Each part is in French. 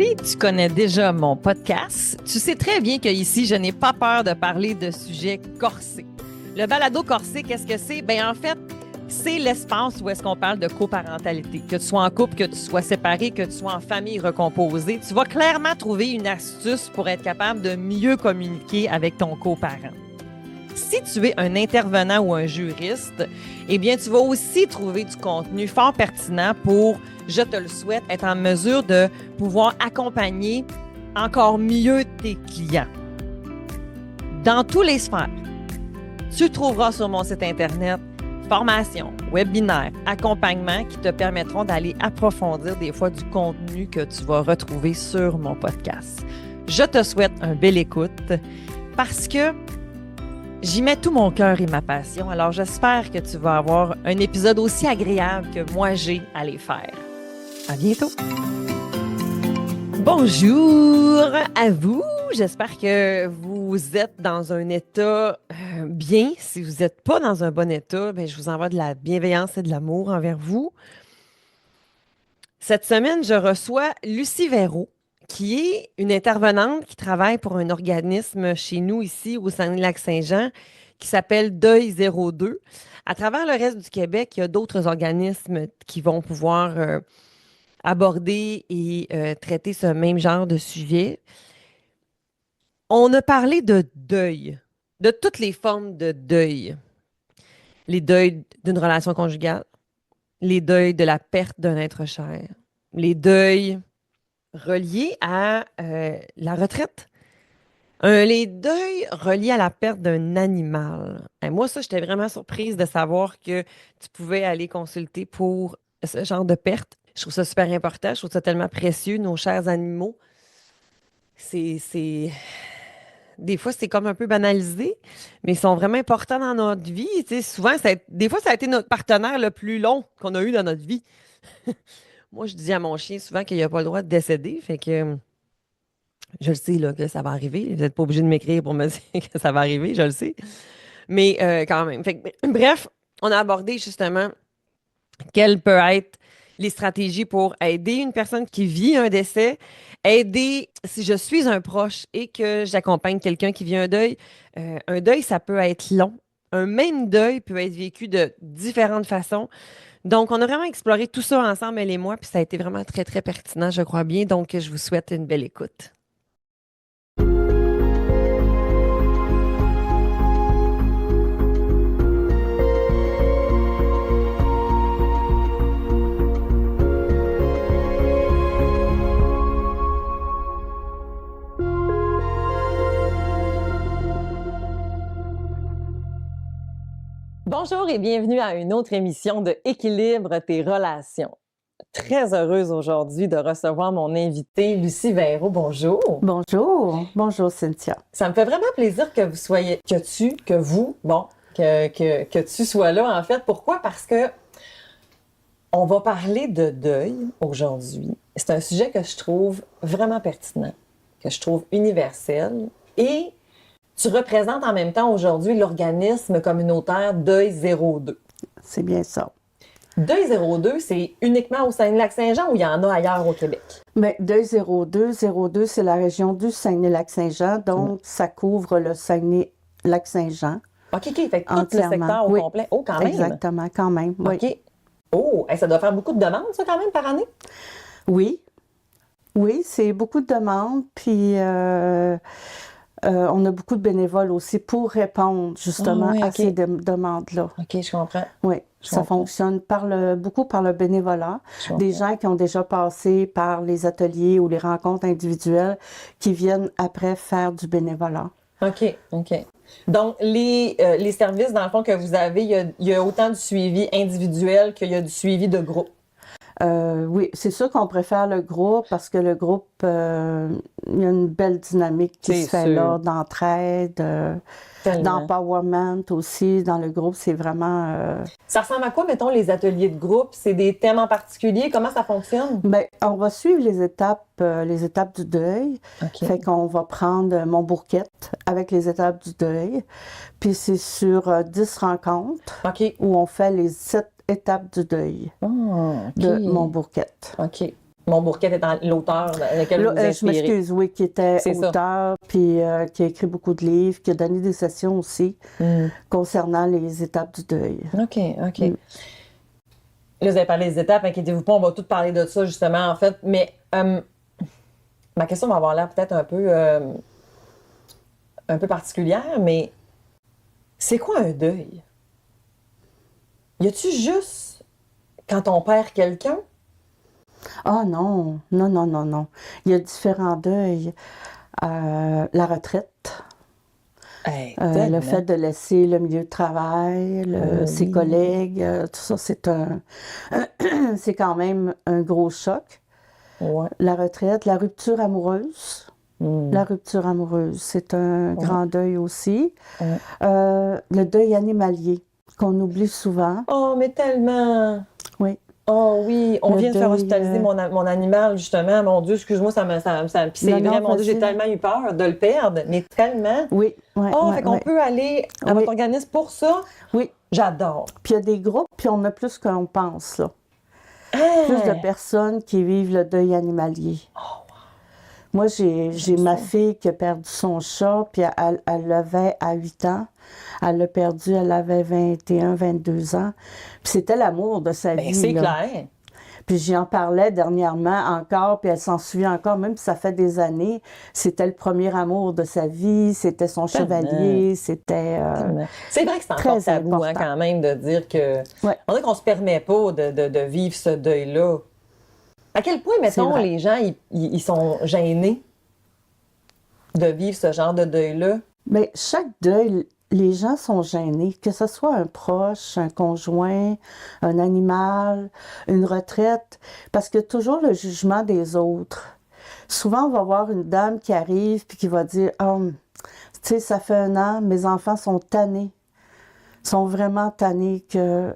Si tu connais déjà mon podcast, tu sais très bien qu'ici, je n'ai pas peur de parler de sujets corsés. Le balado corsé, qu'est-ce que c'est? Bien, en fait, c'est l'espace où est-ce qu'on parle de coparentalité. Que tu sois en couple, que tu sois séparé, que tu sois en famille recomposée, tu vas clairement trouver une astuce pour être capable de mieux communiquer avec ton coparent. Si tu es un intervenant ou un juriste, eh bien, tu vas aussi trouver du contenu fort pertinent pour, je te le souhaite, être en mesure de pouvoir accompagner encore mieux tes clients. Dans tous les sphères, tu trouveras sur mon site Internet formations, webinaires, accompagnements qui te permettront d'aller approfondir des fois du contenu que tu vas retrouver sur mon podcast. Je te souhaite un bel écoute parce que j'y mets tout mon cœur et ma passion, alors j'espère que tu vas avoir un épisode aussi agréable que moi j'ai à les faire. À bientôt! Bonjour à vous! J'espère que vous êtes dans un état bien. Si vous n'êtes pas dans un bon état, bien, je vous envoie de la bienveillance et de l'amour envers vous. Cette semaine, je reçois Lucie Véro, qui est une intervenante qui travaille pour un organisme chez nous ici au Saguenay-Lac-Saint-Jean qui s'appelle Deuil 02. À travers le reste du Québec, il y a d'autres organismes qui vont pouvoir aborder et traiter ce même genre de sujet. On a parlé de deuil, de toutes les formes de deuil. Les deuils d'une relation conjugale, les deuils de la perte d'un être cher, les deuils reliés à la retraite, les deuils reliés à la perte d'un animal. Et moi, ça, j'étais vraiment surprise de savoir que tu pouvais aller consulter pour ce genre de perte. Je trouve ça super important, je trouve ça tellement précieux, nos chers animaux. C'est... Des fois, c'est comme un peu banalisé, mais ils sont vraiment importants dans notre vie. Tu sais, souvent, des fois, ça a été notre partenaire le plus long qu'on a eu dans notre vie. Moi, je dis à mon chien souvent qu'il n'a pas le droit de décéder, fait que je le sais là, que ça va arriver. Vous n'êtes pas obligé de m'écrire pour me dire que ça va arriver, je le sais. Mais quand même. Fait que, bref, on a abordé justement quelles peuvent être les stratégies pour aider une personne qui vit un décès, aider si je suis un proche et que j'accompagne quelqu'un qui vit un deuil, ça peut être long. Un même deuil peut être vécu de différentes façons. Donc, on a vraiment exploré tout ça ensemble, elle et moi, puis ça a été vraiment très, très pertinent, je crois bien. Donc, je vous souhaite une belle écoute. Bonjour et bienvenue à une autre émission de Équilibre tes relations. Très heureuse aujourd'hui de recevoir mon invitée Lucie Véro. Bonjour. Bonjour. Bonjour, Cynthia. Ça me fait vraiment plaisir que vous soyez, que tu sois là, en fait. Pourquoi? Parce que on va parler de deuil aujourd'hui. C'est un sujet que je trouve vraiment pertinent, que je trouve universel et tu représentes en même temps aujourd'hui l'organisme communautaire Deuil 02. C'est bien ça. Deuil 02, c'est uniquement au Saguenay-Lac-Saint-Jean ou il y en a ailleurs au Québec? Bien, Deuil 02, c'est la région du Saguenay-Lac-Saint-Jean, donc ça couvre le Saguenay-Lac-Saint-Jean. OK, fait que tout le secteur au complet. Oh, quand même? Exactement, quand même, oui. OK. Oh, ça doit faire beaucoup de demandes, ça, quand même, par année? Oui. Oui, c'est beaucoup de demandes, puis on a beaucoup de bénévoles aussi pour répondre justement à ces demandes-là. OK, je comprends. Oui, ça fonctionne beaucoup par le bénévolat. Des gens qui ont déjà passé par les ateliers ou les rencontres individuelles qui viennent après faire du bénévolat. OK. Donc, les services, dans le fond, que vous avez, il y a autant du suivi individuel qu'il y a du suivi de groupe. Oui, c'est sûr qu'on préfère le groupe parce que le groupe, il y a une belle dynamique qui se fait là, d'entraide, d'empowerment aussi dans le groupe. C'est vraiment... Ça ressemble à quoi, mettons, les ateliers de groupe? C'est des thèmes en particulier? Comment ça fonctionne? Bien, on va suivre les étapes du deuil. Okay. Fait qu'on va prendre mon bourquette avec les étapes du deuil. Puis c'est sur 10 rencontres où on fait les 7 étapes du deuil de mon bourquette. OK. Bourquette est l'auteur dans lequel vous vous Je inspirez. m'excuse, oui, qui était C'est auteur, puis qui a écrit beaucoup de livres, qui a donné des sessions aussi concernant les étapes du deuil. OK. Là, vous avez parlé des étapes, inquiétez-vous pas, on va tout parler de ça, justement, en fait. Mais ma question va avoir l'air peut-être un peu particulière, mais c'est quoi un deuil? Y a-tu juste quand on perd quelqu'un? Ah non. Il y a différents deuils. La retraite, le fait de laisser le milieu de travail, ses collègues, tout ça, c'est quand même un gros choc. Ouais. La retraite, la rupture amoureuse. La rupture amoureuse, c'est un grand deuil aussi. Le deuil animalier, qu'on oublie souvent. Oh, mais tellement! Oui. Oh oui, on vient de faire deuil, hospitaliser mon animal, justement. Mon Dieu, excuse-moi, puis c'est Non, vrai, mon Dieu, vas-y. j'ai tellement eu peur de le perdre, mais tellement. Oui, Fait qu'on peut aller à votre organisme pour ça? Oui. J'adore. Puis il y a des groupes, puis on a plus qu'on pense, là. Ah! Plus de personnes qui vivent le deuil animalier. Moi, j'ai ma fille qui a perdu son chat, puis elle l'avait à 8 ans. Elle l'a perdu, elle avait 21, 22 ans. Puis c'était l'amour de sa vie. C'est là. clair. Puis j'y en parlais dernièrement encore, puis elle s'en souvient encore, même si ça fait des années. C'était le premier amour de sa vie, c'était son chevalier, c'était... C'est vrai que c'est très encore tabou, important. quand même, de dire que... Ouais. On dirait qu'on se permet pas de vivre ce deuil-là. À quel point, mettons, vrai. les gens, ils sont gênés de vivre ce genre de deuil-là? Mais chaque deuil, les gens sont gênés, que ce soit un proche, un conjoint, un animal, une retraite, parce que toujours le jugement des autres. Souvent, on va voir une dame qui arrive puis qui va dire « Oh, tu sais, ça fait 1 an, mes enfants sont tannés, sont vraiment tannés que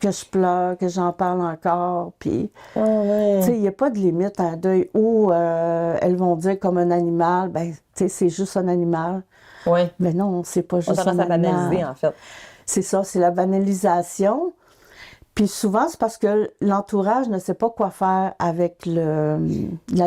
je pleure, que j'en parle encore. » Puis, tu sais, il n'y a pas de limite à un deuil où elles vont dire comme un animal, ben, tu sais, c'est juste un animal. Oui. Mais non, c'est pas juste On tendance un à animal. banaliser, en fait. C'est ça, c'est la banalisation. Puis souvent, c'est parce que l'entourage ne sait pas quoi faire avec la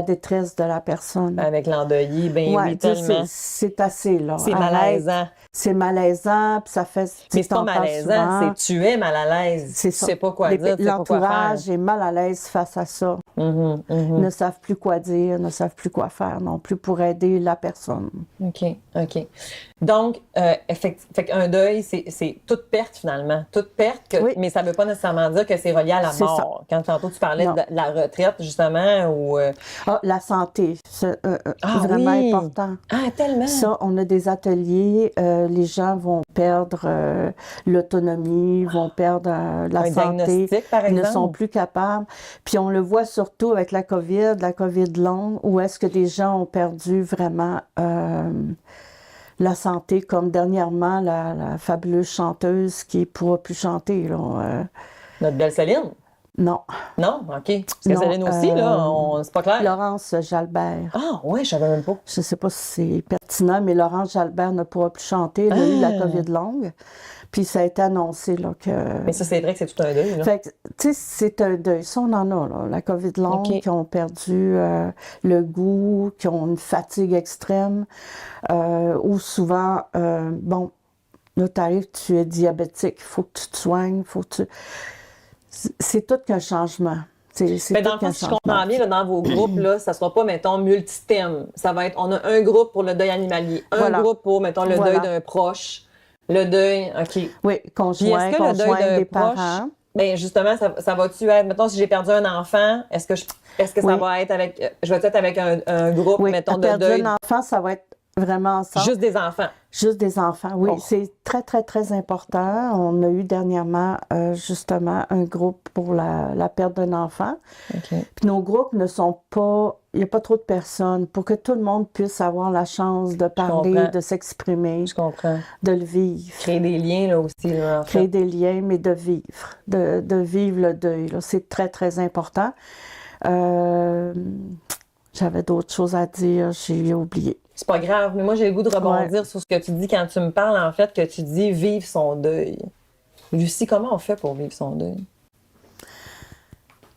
détresse de la personne. Avec l'endeuillé, ben Ouais, oui, tu sais, tellement. c'est assez, là. C'est Arrête. malaisant. C'est malaisant, puis ça fait... Mais c'est pas malaisant, c'est tu es mal à l'aise. C'est Tu ça. sais pas quoi dire, tu sais pas quoi faire. L'entourage est mal à l'aise face à ça. Ils ne savent plus quoi dire, ne savent plus quoi faire non plus pour aider la personne. OK. Donc, fait qu'un deuil, c'est toute perte, finalement. Toute perte, Oui. mais ça ne veut pas nécessairement dire que c'est relié à la C'est mort. Quand tantôt tu parlais Non. de la retraite, justement, ou... La santé, c'est vraiment oui. important. Ah, tellement! Ça, on a des ateliers, les gens vont perdre l'autonomie, vont perdre la Un santé. diagnostic, par Ils ne exemple? sont plus capables. Puis on le voit surtout avec la COVID longue, où est-ce que des gens ont perdu vraiment la santé, comme dernièrement la fabuleuse chanteuse qui ne pourra plus chanter. Là, Notre belle Céline? non. Non? OK. Parce que Non, Céline aussi, là, c'est pas clair. Laurence Jalbert. Ah, ouais, je savais même pas. Je ne sais pas si c'est pertinent, mais Laurence Jalbert ne pourra plus chanter. Elle a eu la COVID longue. Puis ça a été annoncé là, que... Mais ça, c'est vrai que c'est tout un deuil, là. Fait que, tu sais, c'est un deuil. Ça, on en a, là. La COVID longue, OK. qui ont perdu le goût, qui ont une fatigue extrême, ou souvent, bon, là, t'arrives, tu es diabétique, il faut que tu te soignes, c'est tout qu'un changement. Mais dans le fond, si je comprends bien, là, dans vos groupes, là, ça ne sera pas, mettons, multi-thèmes. Ça va être, on a un groupe pour le deuil animalier, un groupe pour, mettons, le deuil d'un proche, le deuil, OK. Oui, Puis conjoint, est-ce que le deuil conjoint d'un des proche, parents. bien, justement, ça va-tu être, mettons, si j'ai perdu un enfant, est-ce que ça Oui. va être avec, je vais être avec un groupe, Oui, mettons, de perdu deuil, un enfant, ça va être vraiment ensemble. juste des enfants? Juste des enfants, oui. Oh. C'est très, très, très important. On a eu dernièrement, justement, un groupe pour la perte d'un enfant. OK. Puis nos groupes ne sont pas... Il n'y a pas trop de personnes pour que tout le monde puisse avoir la chance de parler, comprends. de s'exprimer, Je comprends. de le vivre. Créer des liens, là, aussi, là, en fait. Créer des liens, mais de vivre. De vivre le deuil, là. C'est très, très important. J'avais d'autres choses à dire, j'ai oublié. C'est pas grave, mais moi, j'ai le goût de rebondir sur ce que tu dis quand tu me parles, en fait, que tu dis vivre son deuil. Lucie, comment on fait pour vivre son deuil?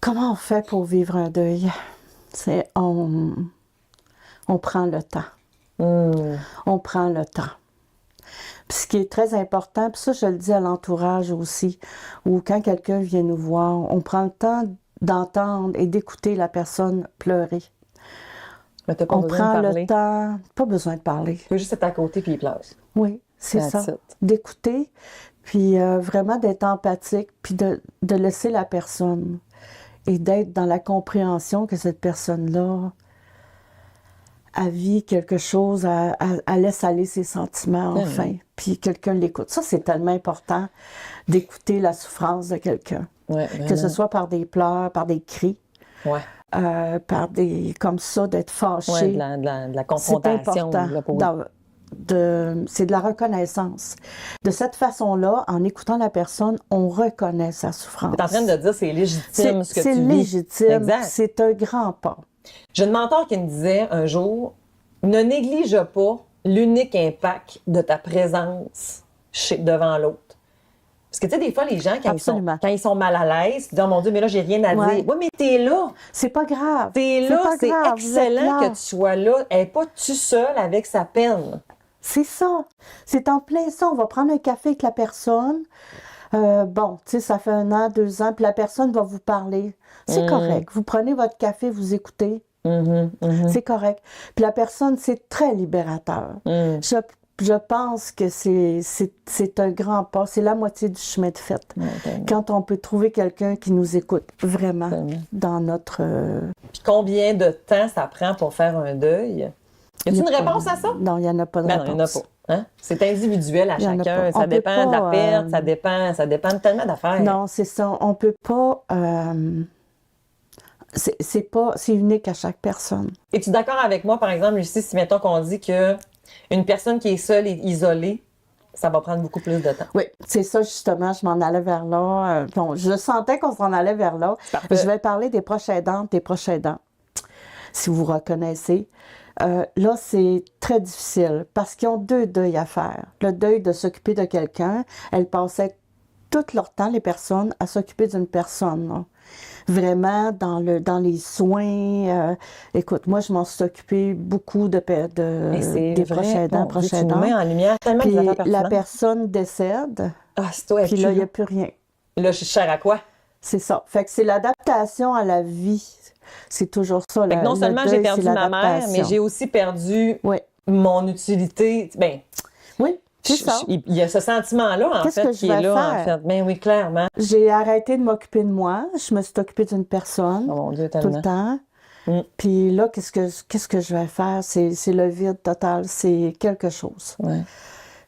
Comment on fait pour vivre un deuil? C'est on prend le temps. On prend le temps. Puis ce qui est très important, puis ça, je le dis à l'entourage aussi, ou quand quelqu'un vient nous voir, on prend le temps d'entendre et d'écouter la personne pleurer. Mais t'as pas On besoin prend de parler. le temps, pas besoin de parler. Tu peux juste être à côté puis il pleure. Oui, c'est That's ça. it. D'écouter, puis vraiment d'être empathique, puis de laisser la personne et d'être dans la compréhension que cette personne-là a vit quelque chose, elle laisse aller ses sentiments enfin, puis quelqu'un l'écoute. Ça, c'est tellement important d'écouter la souffrance de quelqu'un. Ouais, Que ce soit par des pleurs, par des cris, ouais. par des... comme ça, d'être fâché. Ouais, de la confrontation. C'est important. C'est de la reconnaissance. De cette façon-là, en écoutant la personne, on reconnaît sa souffrance. Tu es en train de dire c'est légitime ce que tu vis. C'est légitime. Exact. C'est un grand pas. J'ai une mentor qui me disait un jour, ne néglige pas l'unique impact de ta présence devant l'autre. Parce que, tu sais, des fois, les gens, quand ils sont mal à l'aise, ils disent, oh mon Dieu, mais là, j'ai rien à dire. Oui, mais t'es là. C'est pas grave. T'es là, c'est excellent que tu sois là. Elle n'est pas toute seule avec sa peine. C'est ça. C'est en plein ça. On va prendre un café avec la personne. Bon, tu sais, ça fait 1 an, 2 ans, puis la personne va vous parler. C'est correct. Vous prenez votre café, vous écoutez. C'est correct. Puis la personne, c'est très libérateur. Je pense que c'est un grand pas. C'est la moitié du chemin de fait. Quand on peut trouver quelqu'un qui nous écoute vraiment dans notre... Puis combien de temps ça prend pour faire un deuil? Y a-t-il une réponse à ça? Non, il n'y en a pas de réponse. Non, il n'y en a pas. Hein? C'est individuel à chacun. Ça dépend de la perte, ça dépend de tellement d'affaires. Non, c'est ça. On peut pas... c'est unique à chaque personne. Es-tu d'accord avec moi, par exemple, Lucie, si mettons qu'on dit que une personne qui est seule et isolée, ça va prendre beaucoup plus de temps? Oui, c'est ça justement, je m'en allais vers là. Bon, je sentais qu'on s'en allait vers là. Je vais parler des proches aidants, si vous reconnaissez. Là, c'est très difficile parce qu'ils ont 2 deuils à faire. Le deuil de s'occuper de quelqu'un, elles passaient tout leur temps, les personnes, à s'occuper d'une personne. Là. Vraiment, dans les soins. Écoute, moi, je m'en suis occupée beaucoup des proches aidants. Tu nous mets en lumière tellement puis des affaires pertinentes. la personne décède, Ah, c'est toi, puis là, il n'y a plus rien. Là, je suis chère à quoi? C'est ça. Fait que c'est l'adaptation à la vie. C'est toujours ça. Fait que non seulement j'ai perdu ma mère, mais j'ai aussi perdu mon utilité. Ben, oui, c'est ça. Il y a ce sentiment-là, en fait, qui est là, en fait. Ben oui, clairement. J'ai arrêté de m'occuper de moi. Je me suis occupée d'une personne oh, mon Dieu, tout le temps. Puis là, qu'est-ce que je vais faire? C'est le vide total. C'est quelque chose. Ouais.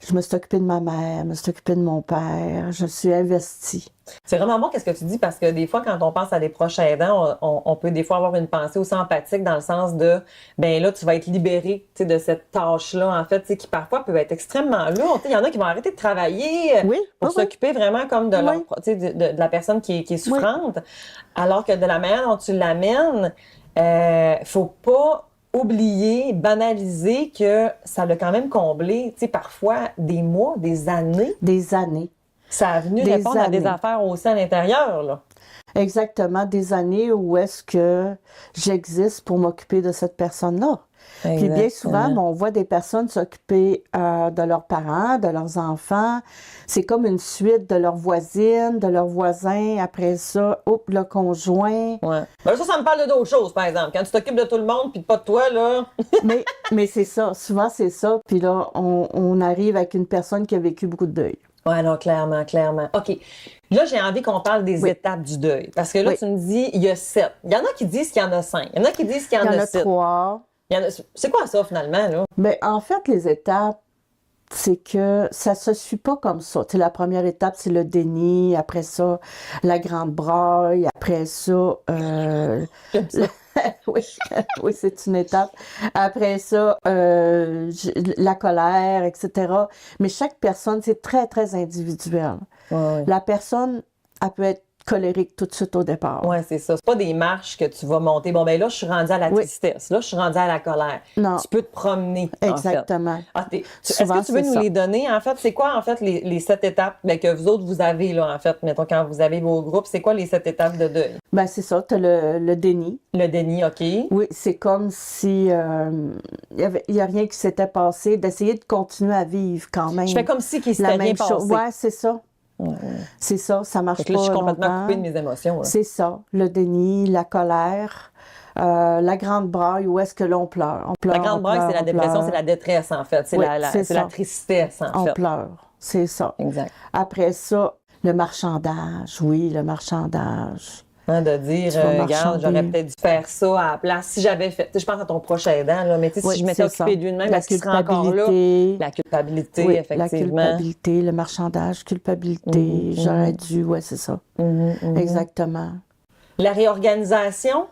Je me suis occupée de ma mère, je me suis occupée de mon père, je suis investie. C'est vraiment bon qu'est-ce que tu dis parce que des fois, quand on pense à des proches aidants, on peut des fois avoir une pensée aussi empathique dans le sens de, ben là, tu vas être libéré de cette tâche-là, en fait, qui parfois peut être extrêmement lourde. Il y en a qui vont arrêter de travailler pour s'occuper vraiment comme de, de la personne qui est souffrante, alors que de la manière dont tu l'amènes, faut pas oublier, banaliser que ça l'a quand même comblé, tu sais, parfois des mois, des années. Des années. Ça a venu répondre à des affaires aussi à l'intérieur, là. Exactement, des années où est-ce que j'existe pour m'occuper de cette personne-là. Puis bien souvent, on voit des personnes s'occuper de leurs parents, de leurs enfants. C'est comme une suite de leurs voisines, de leurs voisins. Après ça, le conjoint. Ouais. Ben ça me parle d'autres choses, par exemple. Quand tu t'occupes de tout le monde puis pas de toi, là. mais c'est ça. Souvent, c'est ça. Puis là, on arrive avec une personne qui a vécu beaucoup de deuil. Oui, non, clairement. OK. Là, j'ai envie qu'on parle des étapes du deuil. Parce que là, tu me dis, il y a 7. Il y en a qui disent qu'il y en a 5. Il y en a qui disent qu'il y en a 7. 3. C'est quoi ça, finalement, là? Bien, en fait, les étapes, c'est que ça se suit pas comme ça. Tu sais, la première étape, c'est le déni. Après ça, la grande braille. Après ça... oui, c'est une étape. Après ça, la colère, etc. Mais chaque personne, c'est très, très individuel. Ouais. La personne, elle peut être colérique tout de suite au départ. Oui, c'est ça. C'est pas des marches que tu vas monter. Bon, ben là, je suis rendue à la tristesse. Là, je suis rendue à la colère. Non. Tu peux te promener, Exactement. En fait. Est-ce que tu veux nous les donner, en fait? C'est quoi, en fait, les 7 étapes que vous autres, vous avez, là, en fait, mettons, quand vous avez vos groupes, c'est quoi les 7 étapes de deuil? Ben, c'est ça. Tu as le déni. Le déni, OK. Oui, c'est comme si il y a rien qui s'était passé, d'essayer de continuer à vivre quand même. Je fais comme si qu'il s'était rien passé. Oui, c'est ça. C'est ça marche fait que là, pas je suis complètement longtemps. coupée de mes émotions. Là. C'est ça, le déni, la colère, la grande braille, où est-ce que l'on pleure? On pleure. La grande braille, c'est la dépression, c'est la détresse, en fait. C'est la tristesse, en fait. On pleure, c'est ça. Exact. Après ça, le marchandage, oui, le marchandage. De dire, regarde, j'aurais peut-être dû faire ça à la place. Si j'avais fait, je pense à ton prochain aidant, là, mais tu sais, si je m'étais occupée de lui-même, est-ce qu'il serait encore là? La culpabilité, oui, effectivement. La culpabilité, le marchandage, culpabilité, j'aurais dû, oui, c'est ça. Exactement. La réorganisation,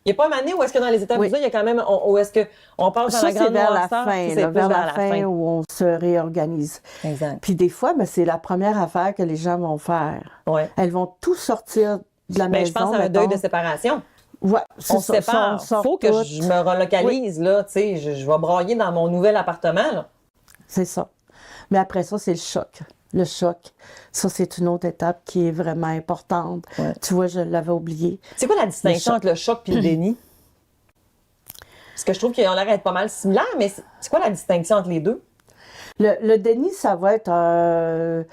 il n'y a pas une année où est-ce que dans les étapes du il y a quand même, où est-ce qu'on passe dans la grande vers la noirceur, fin, c'est vers la fin où on se réorganise. Exact. Puis des fois, c'est la première affaire que les gens vont faire. Ouais. Elles vont tout sortir de la maison. Je pense à un deuil de séparation. Ouais, on se sépare. Il faut que je me relocalise, là, tu sais, je vais brailler dans mon nouvel appartement, là. C'est ça. Mais après ça, c'est le choc. Le choc, ça, c'est une autre étape qui est vraiment importante. Ouais. Tu vois, je l'avais oublié. C'est quoi la distinction entre le choc et le déni? Parce que je trouve qu'ils ont l'air d'être pas mal similaires, mais c'est quoi la distinction entre les deux? Le déni, ça va être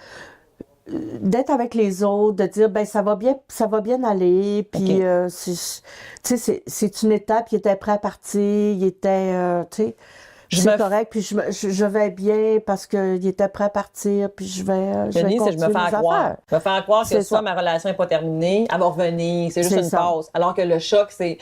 d'être avec les autres, de dire, ça va bien aller, puis tu sais, c'est une étape, il était prêt à partir, il était, tu sais, c'est correct, puis je vais bien parce qu'il était prêt à partir, puis je vais continuer c'est je me fais croire. Je me fais croire que soit ma relation n'est pas terminée, elle va revenir, c'est juste une pause. Alors que le choc, c'est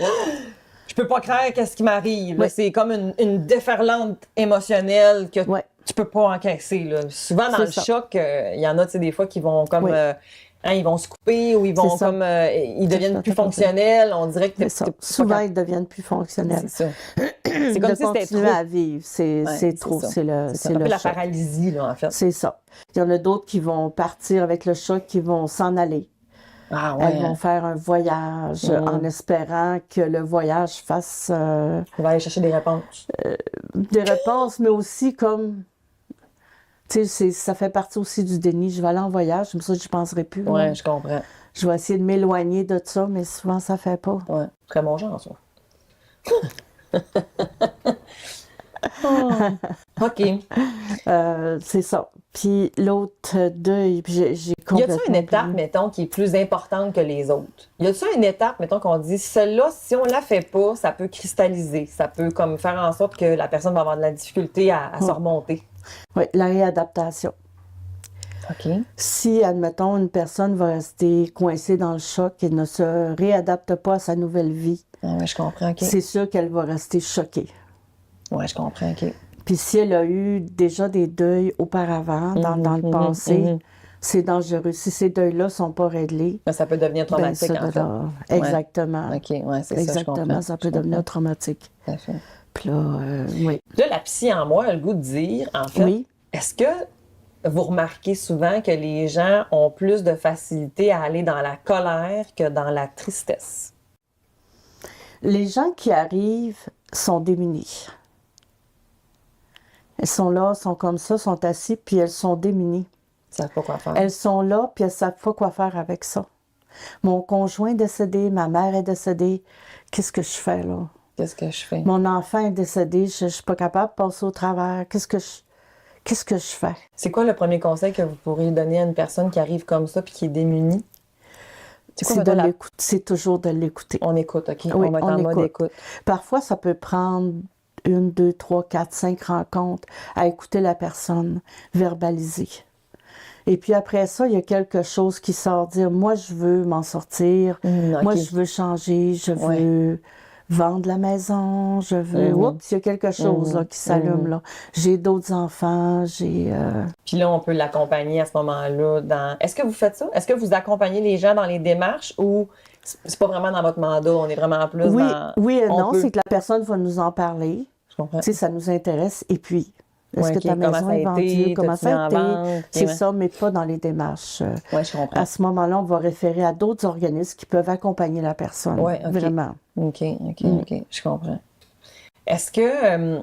je peux pas croire qu'est-ce qui m'arrive. Oui. C'est comme une déferlante émotionnelle que tu peux pas encaisser. Là. Souvent, dans le choc, il y en a des fois qui vont comme... ils vont se couper ou ils vont comme... ils deviennent plus fonctionnels. On dirait que... Souvent, ils deviennent plus fonctionnels. C'est ça. C'est comme si c'était trop. À vivre, c'est trop. C'est un peu la paralysie, là, en fait. C'est ça. Il y en a d'autres qui vont partir avec le choc, qui vont s'en aller. Ah, ouais, elles vont faire un voyage en espérant que le voyage fasse... On va aller chercher des réponses. Des réponses, mais aussi comme... Tu sais, ça fait partie aussi du déni. Je vais aller en voyage, comme ça, je n'y penserai plus. Oui, je comprends. Je vais essayer de m'éloigner de ça, mais souvent, ça ne fait pas. Oui, très bon genre, ça. OK. C'est ça. Puis l'autre deuil, j'ai complètement... Y a-t-il une étape, mettons, qui est plus importante que les autres? Y a-t-il une étape, mettons, qu'on dit, celle-là, si on la fait pas, ça peut cristalliser, ça peut comme faire en sorte que la personne va avoir de la difficulté à se remonter? Oui, la réadaptation. OK. Si, admettons, une personne va rester coincée dans le choc et ne se réadapte pas à sa nouvelle vie, je comprends, OK. C'est sûr qu'elle va rester choquée. Oui, je comprends, OK. Puis si elle a eu déjà des deuils auparavant, dans le passé, c'est dangereux. Si ces deuils-là ne sont pas réglés... Ça peut devenir traumatique, en fait. Exactement. OK, oui, c'est exactement, ça, je comprends. Ça peut devenir traumatique. Tout à fait. Puis là, oui. Là, la psy en moi a le goût de dire, en fait, est-ce que vous remarquez souvent que les gens ont plus de facilité à aller dans la colère que dans la tristesse? Les gens qui arrivent sont démunis. Elles sont là, sont comme ça, sont assis, puis elles sont démunies. Elles savent pas quoi faire. Elles sont là, puis elles ne savent pas quoi faire avec ça. Mon conjoint est décédé, ma mère est décédée. Qu'est-ce que je fais, là? Qu'est-ce que je fais? Mon enfant est décédé, je ne suis pas capable de passer au travers. Qu'est-ce que je fais? C'est quoi le premier conseil que vous pourriez donner à une personne qui arrive comme ça puis qui est démunie? C'est toujours de l'écouter. On écoute, OK? Oui, on va être en mode écoute. Parfois, ça peut prendre 1, 2, 3, 4, 5 rencontres à écouter la personne, verbaliser. Et puis après ça, il y a quelque chose qui sort dire, moi, je veux m'en sortir, moi, je veux changer, je veux vendre la maison, je veux... Oups, il y a quelque chose là, qui s'allume là. J'ai d'autres enfants, Puis là, on peut l'accompagner à ce moment-là dans... Est-ce que vous faites ça? Est-ce que vous accompagnez les gens dans les démarches ou c'est pas vraiment dans votre mandat? On est vraiment plus dans... Oui et non, c'est que la personne va nous en parler. Je comprends. Tu sais, ça nous intéresse. Et puis, Est-ce que ta maison est vendue? Comment ça a été? C'est ça, mais pas dans les démarches. Oui, je comprends. À ce moment-là, on va référer à d'autres organismes qui peuvent accompagner la personne. Oui, OK. Vraiment. OK, je comprends. Est-ce que,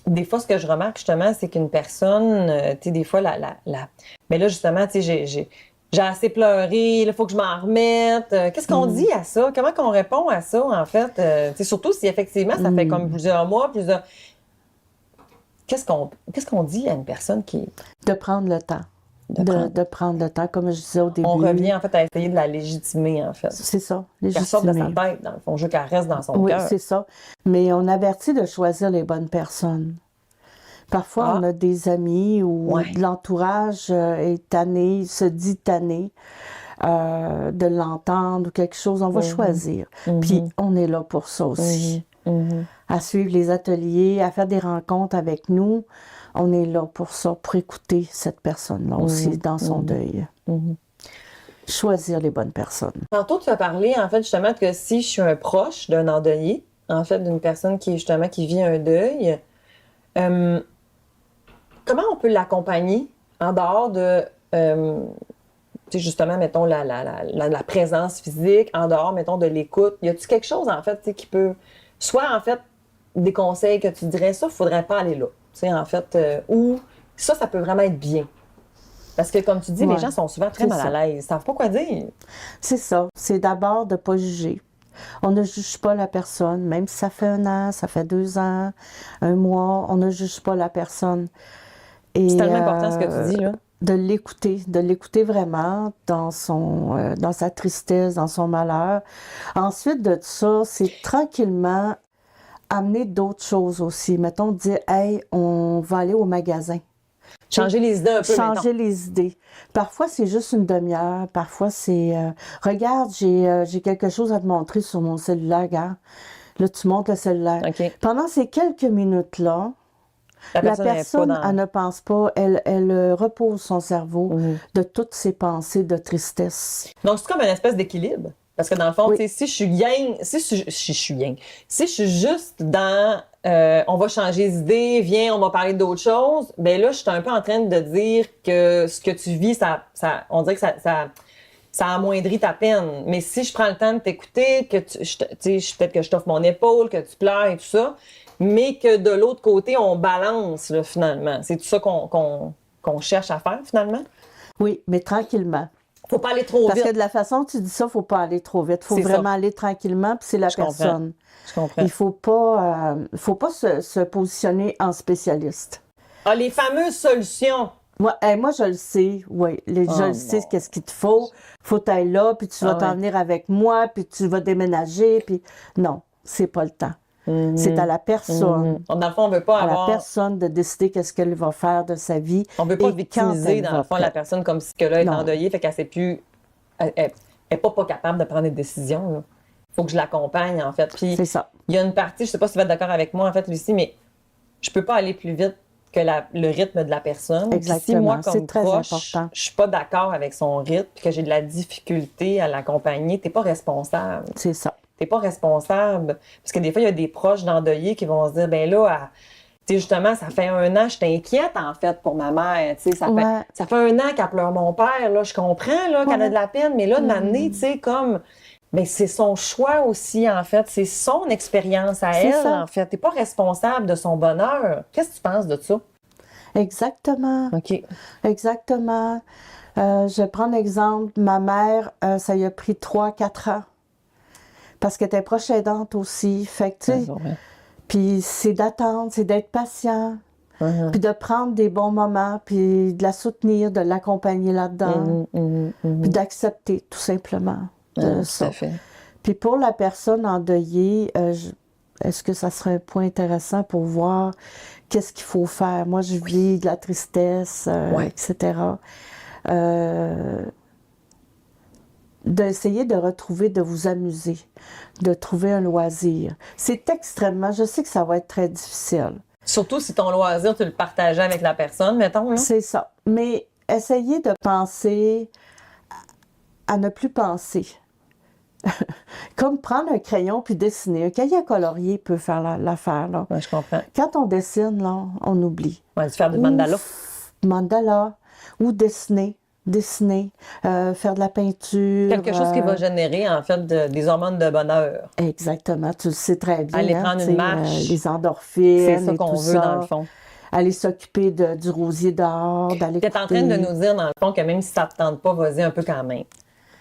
des fois, ce que je remarque justement, c'est qu'une personne, tu sais, des fois, mais là, justement, tu sais, j'ai assez pleuré, il faut que je m'en remette. Qu'est-ce qu'on dit à ça? Comment qu'on répond à ça, en fait? Tu sais, surtout si effectivement, ça fait comme plusieurs mois, Qu'est-ce qu'on dit à une personne qui... De prendre le temps. De prendre le temps, comme je disais au début. On revient, en fait, à essayer de la légitimer, en fait. C'est ça, légitimer. Qu'elle sorte de sa tête, dans le fond, qu'elle reste dans son cœur. Oui, c'est ça. Mais on avertit de choisir les bonnes personnes. Parfois, on a des amis ou l'entourage est tanné, se dit tanné de l'entendre ou quelque chose. On va choisir. Puis, on est là pour ça aussi. À suivre les ateliers, à faire des rencontres avec nous. On est là pour ça, pour écouter cette personne-là aussi dans son deuil. Choisir les bonnes personnes. Tantôt, tu as parlé, en fait, justement, que si je suis un proche d'un endeuillé, en fait, d'une personne qui vit un deuil, comment on peut l'accompagner en dehors de, tu sais, justement, mettons, la présence physique, en dehors, mettons, de l'écoute? Y a-t-il quelque chose, en fait, tu sais, qui peut... Soit, en fait, des conseils que tu dirais, ça, il ne faudrait pas aller là. Tu sais, en fait, ou ça peut vraiment être bien. Parce que, comme tu dis, les gens sont souvent très mal à l'aise. Ils ne savent pas quoi dire. C'est ça. C'est d'abord de ne pas juger. On ne juge pas la personne, même si ça fait 1 an, ça fait 2 ans, 1 mois, on ne juge pas la personne. C'est tellement important ce que tu dis, là. De l'écouter vraiment dans sa tristesse, dans son malheur. Ensuite de ça, c'est tranquillement amener d'autres choses aussi. Mettons, dire, hey, on va aller au magasin. Changer les idées un peu, Changer les idées. Parfois, c'est juste une demi-heure. Parfois, c'est, regarde, j'ai quelque chose à te montrer sur mon cellulaire, regarde. Là, tu montres le cellulaire. Okay. Pendant ces quelques minutes-là, la personne elle ne pense pas, elle repose son cerveau de toutes ses pensées de tristesse. Donc, c'est comme une espèce d'équilibre. Parce que dans le fond, si je suis yang, si je suis juste dans on va changer d'idée, viens, on va parler d'autres choses, bien là, je suis un peu en train de dire que ce que tu vis, on dirait que ça amoindrit ta peine. Mais si je prends le temps de t'écouter, que peut-être que je t'offre mon épaule, que tu pleures et tout ça, mais que de l'autre côté, on balance, là, finalement. C'est tout ça qu'on cherche à faire, finalement? Oui, mais tranquillement. Faut pas aller trop vite. Parce que de la façon que tu dis ça, faut pas aller trop vite. Faut vraiment aller tranquillement, puis c'est la personne. Je comprends. Il faut pas se positionner en spécialiste. Ah, les fameuses solutions. Moi, je le sais, oui. Je le sais, qu'est-ce qu'il te faut. Faut aller là, puis tu vas t'en venir avec moi, puis tu vas déménager, puis... Non, c'est pas le temps. C'est à la personne. Dans le fond, on veut pas avoir... À la personne de décider qu'est-ce qu'elle va faire de sa vie. On veut pas victimiser, dans le fond, la personne comme si elle est endeuillée, fait qu'elle sait plus... Elle est pas capable de prendre des décisions, là. Faut que je l'accompagne, en fait. Puis, c'est ça. Il y a une partie, je sais pas si tu vas être d'accord avec moi, en fait, Lucie, mais je peux pas aller plus vite que le rythme de la personne. Exactement. Si moi, comme très proche, important. Je suis pas d'accord avec son rythme, que j'ai de la difficulté à l'accompagner, t'es pas responsable. C'est ça. T'es pas responsable. Parce que des fois, il y a des proches d'endeuillés qui vont se dire, ben là, tu sais, justement, ça fait 1 an, je t'inquiète, en fait, pour ma mère. Tu sais, ça fait 1 an qu'elle pleure mon père, là, je comprends, là, qu'elle a de la peine, mais là, de m'amener, tu sais, comme... Mais c'est son choix aussi, en fait. C'est son expérience à elle, en fait. T'es pas responsable de son bonheur. Qu'est-ce que tu penses de ça? Exactement. OK. Exactement. Je vais prendre l'exemple. Ma mère, ça lui a pris 3-4 ans. Parce qu'elle était proche aidante aussi. Fait que, tu sais, puis c'est d'attendre, c'est d'être patient. Puis de prendre des bons moments, puis de la soutenir, de l'accompagner là-dedans. Puis d'accepter, tout simplement. Tout à fait. Puis pour la personne endeuillée, est-ce que ça serait un point intéressant pour voir qu'est-ce qu'il faut faire? Moi, je vis de la tristesse, etc. D'essayer de retrouver, de vous amuser, de trouver un loisir. C'est extrêmement... Je sais que ça va être très difficile. Surtout si ton loisir, tu le partageais avec la personne, mettons. Là. C'est ça. Mais essayez de penser à ne plus penser. Comme prendre un crayon puis dessiner. Un cahier à colorier peut faire l'affaire, là. Ouais, je comprends. Quand on dessine, là, on oublie. Ouais, faire des mandalas. Mandala, ou dessiner, faire de la peinture. Quelque chose qui va générer, en fait, des hormones de bonheur. Exactement, tu le sais très bien. Aller prendre une marche. Les endorphines, c'est ça et qu'on tout veut, ça. dans le fond. Aller s'occuper du rosier dehors, d'aller Tu es en train de nous dire, dans le fond, que même si ça ne te tente pas, vas-y un peu quand même.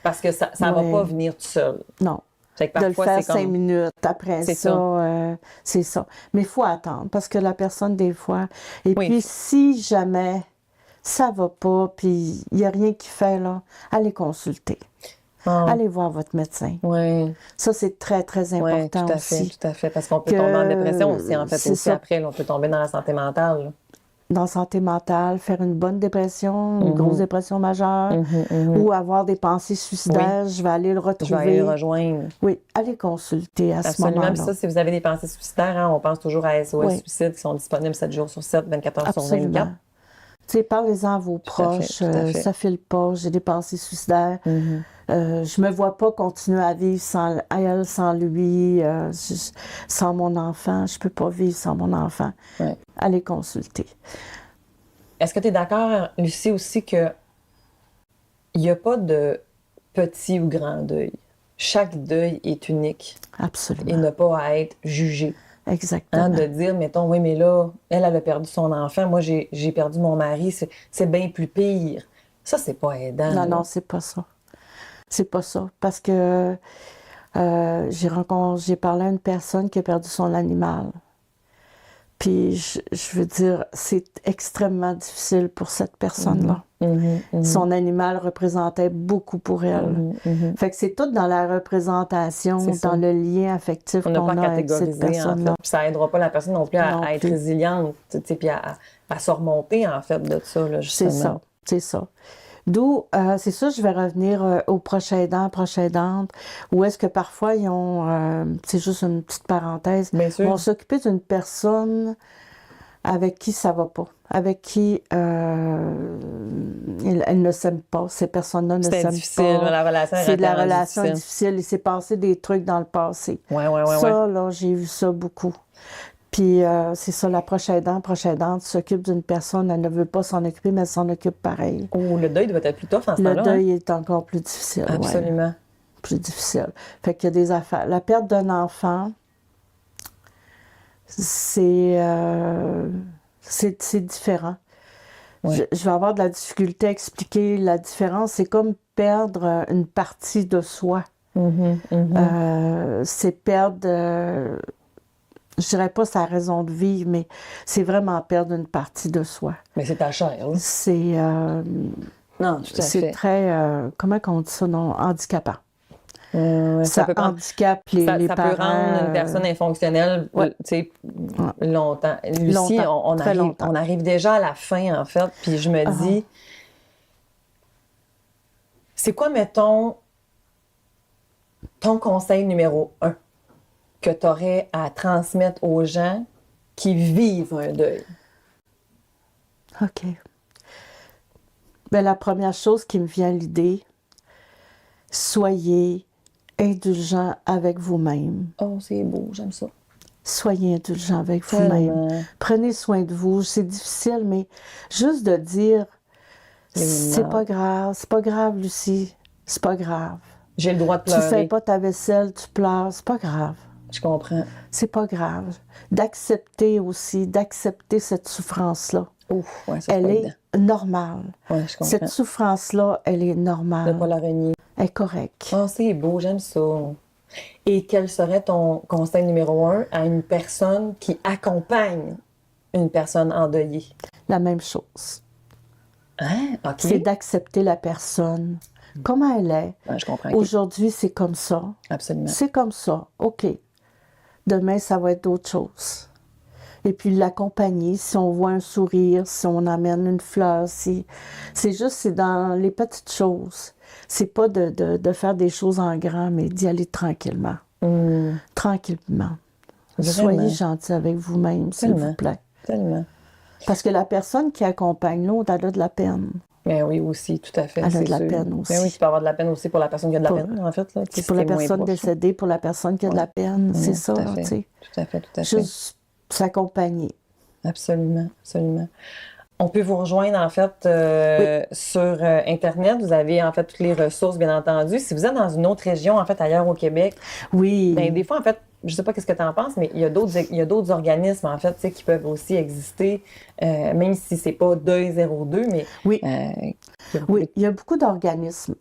Parce que ça ne va pas venir tout seul. Non. Fait que de le parfois, faire c'est comme... 5 minutes. Après C'est ça, c'est ça. Mais il faut attendre parce que la personne, des fois... Et Oui. puis, si jamais ça va pas, puis il n'y a rien qui fait, là, allez consulter. Allez voir votre médecin. Oui. Ça, c'est très, très important aussi. Tout à fait. Parce qu'on peut tomber en dépression aussi, en fait. Aussi, ça. après, là, on peut tomber dans la santé mentale. Là. Dans la santé mentale, faire une bonne dépression, une grosse dépression majeure, ou avoir des pensées suicidaires, je vais aller le retrouver. Je vais aller le rejoindre. Oui, allez consulter à ce moment-là. Absolument. Puis ça, si vous avez des pensées suicidaires, on pense toujours à SOS Suicide qui sont disponibles 7 jours sur 7, 24 heures sur 24. Tu sais, parlez-en à vos proches, tout à fait. Ça file pas, j'ai des pensées suicidaires. Je me vois pas continuer à vivre sans elle, sans lui, sans mon enfant. Je peux pas vivre sans mon enfant. Ouais. Allez consulter. Est-ce que tu es d'accord, Lucie, aussi que il n'y a pas de petit ou grand deuil? Chaque deuil est unique. Absolument. Et n'a pas à être jugé. Exactement. De dire, mettons, oui, mais là, elle a perdu son enfant, moi, j'ai perdu mon mari, c'est bien plus pire. Ça, c'est pas aidant. Non, non, c'est pas ça. C'est pas ça. Parce que j'ai parlé à une personne qui a perdu son animal. Puis, je veux dire, c'est extrêmement difficile pour cette personne-là. Son animal représentait beaucoup pour elle. Fait que c'est tout dans la représentation, dans le lien affectif qu'on a avec cette personne-là. En fait. Puis ça aidera pas la personne non plus à être résiliente, puis à se remonter, en fait, de ça, là, justement. C'est ça. D'où, c'est ça, je vais revenir aux proches aidants, proches aidantes, où est-ce que parfois ils ont, c'est juste une petite parenthèse, vont s'occuper d'une personne avec qui ça va pas, avec qui elle ne s'aime pas, ces personnes-là ne s'aiment pas. Difficile, la relation c'est de la relation difficile. Il s'est passé des trucs dans le passé. Ça, là, j'ai vu ça beaucoup. Puis c'est ça, la proche aidante s'occupe d'une personne, elle ne veut pas s'en occuper, mais elle s'en occupe pareil. Oh, le deuil doit être plus tough en ce temps-là. Le deuil est encore plus difficile. Absolument. Plus difficile. Fait qu'il y a des affaires. La perte d'un enfant, c'est différent. Ouais. Je vais avoir de la difficulté à expliquer la différence. C'est comme perdre une partie de soi. C'est perdre... je dirais pas sa raison de vivre, mais c'est vraiment perdre une partie de soi. Mais c'est ta chair, là. C'est... non, tout à fait. C'est très... comment on dit ça, non? Handicapant. Ça peut handicape les parents. Ça peut rendre une personne infonctionnelle longtemps. Lucie, on arrive déjà à la fin, en fait, puis je me dis... C'est quoi, mettons, ton conseil numéro 1 que tu aurais à transmettre aux gens qui vivent un deuil? OK. Bien, la première chose qui me vient à l'idée, soyez indulgent avec vous-même. Oh, c'est beau, j'aime ça. Soyez indulgent avec vous-même. Prenez soin de vous. C'est difficile, mais juste de dire, c'est pas grave, Lucie, c'est pas grave. J'ai le droit de pleurer. Tu fais pas ta vaisselle, tu pleures, c'est pas grave. Je comprends. C'est pas grave. D'accepter aussi, d'accepter cette souffrance-là. Ouf, ouais, elle est normale. Ouais, je comprends. Cette souffrance-là, elle est normale. De ne pas la renier. Elle est correcte. Oh, c'est beau, j'aime ça. Et quel serait ton conseil numéro 1 à une personne qui accompagne une personne endeuillée? La même chose. Hein? OK. C'est d'accepter la personne. Comment elle est. Ouais, je comprends. Aujourd'hui, c'est comme ça. Absolument. C'est comme ça. OK. Demain, ça va être d'autres choses. Et puis l'accompagner, si on voit un sourire, si on amène une fleur, c'est juste, c'est dans les petites choses. C'est pas de faire des choses en grand, mais d'y aller tranquillement. Tranquillement. Soyez gentil avec vous-même, s'il vous plaît. Tellement. Parce que la personne qui accompagne l'autre, elle a de la peine. Mais oui, aussi, tout à fait. Elle a de la peine aussi. Mais oui, tu peux avoir de la peine aussi pour la personne qui a de la peine, en fait. Là. C'est pour la personne décédée, pour la personne qui a de la peine, c'est ça. Tout à fait, tout à fait. Juste s'accompagner. Absolument, absolument. On peut vous rejoindre, en fait, sur Internet. Vous avez, en fait, toutes les ressources, bien entendu. Si vous êtes dans une autre région, en fait, ailleurs au Québec, bien, des fois, en fait, je sais pas qu'est-ce que tu en penses, mais il y a d'autres organismes, en fait, qui peuvent aussi exister, même si c'est pas Deuil 02, mais... Oui, il y a beaucoup d'organismes.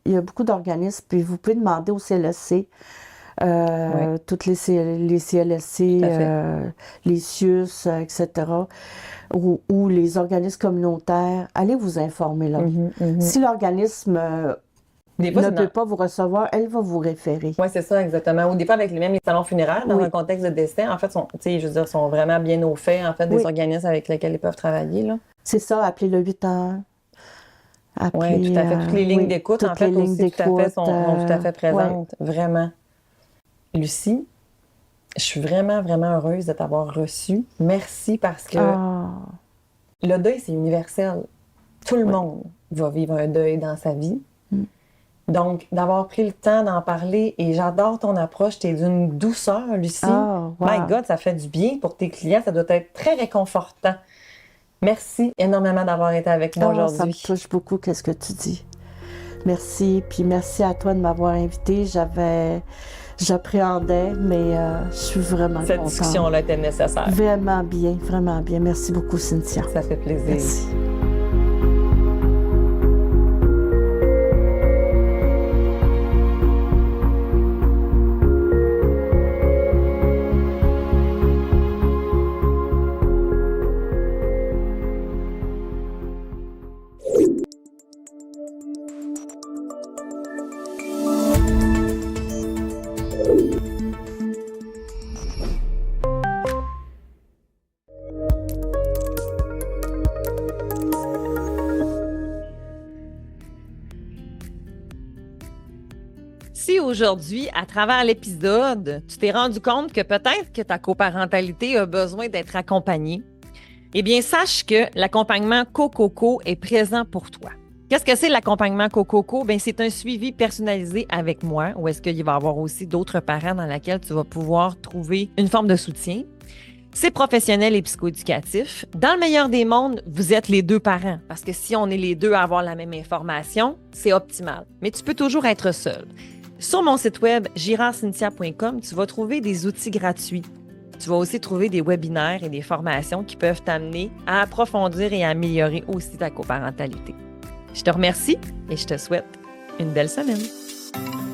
Puis vous pouvez demander au CLSC, toutes les CLSC, les CIUS, etc., ou les organismes communautaires. Allez vous informer là. Si l'organisme ne peut pas vous recevoir, elle va vous référer. Oui, c'est ça, exactement. Ou des fois, avec les salons funéraires, dans un contexte de décès, en fait, sont vraiment bien au fait, en fait, des organismes avec lesquels ils peuvent travailler, là. C'est ça, appelez le 8-1. Oui, tout à fait. Toutes les lignes d'écoute, en fait, aussi, tout à fait, sont tout à fait présentes. Vraiment. Lucie, je suis vraiment, vraiment heureuse de t'avoir reçue. Merci parce que le deuil, c'est universel. Tout le monde va vivre un deuil dans sa vie. Donc, d'avoir pris le temps d'en parler, et j'adore ton approche, t'es d'une douceur, Lucie. My God, ça fait du bien pour tes clients, ça doit être très réconfortant. Merci énormément d'avoir été avec moi aujourd'hui. Ça me touche beaucoup, qu'est-ce que tu dis. Merci, puis merci à toi de m'avoir invitée. J'appréhendais, mais je suis vraiment contente. Cette discussion-là était nécessaire. Vraiment bien, vraiment bien. Merci beaucoup, Cynthia. Ça fait plaisir. Merci. Si aujourd'hui, à travers l'épisode, tu t'es rendu compte que peut-être que ta coparentalité a besoin d'être accompagnée, eh bien, sache que l'accompagnement Cococo est présent pour toi. Qu'est-ce que c'est l'accompagnement Cococo? Bien, c'est un suivi personnalisé avec moi, où est-ce qu'il va y avoir aussi d'autres parents dans lesquels tu vas pouvoir trouver une forme de soutien. C'est professionnel et psychoéducatif. Dans le meilleur des mondes, vous êtes les deux parents, parce que si on est les deux à avoir la même information, c'est optimal. Mais tu peux toujours être seul. Sur mon site web, girardcynthia.com, tu vas trouver des outils gratuits. Tu vas aussi trouver des webinaires et des formations qui peuvent t'amener à approfondir et à améliorer aussi ta coparentalité. Je te remercie et je te souhaite une belle semaine.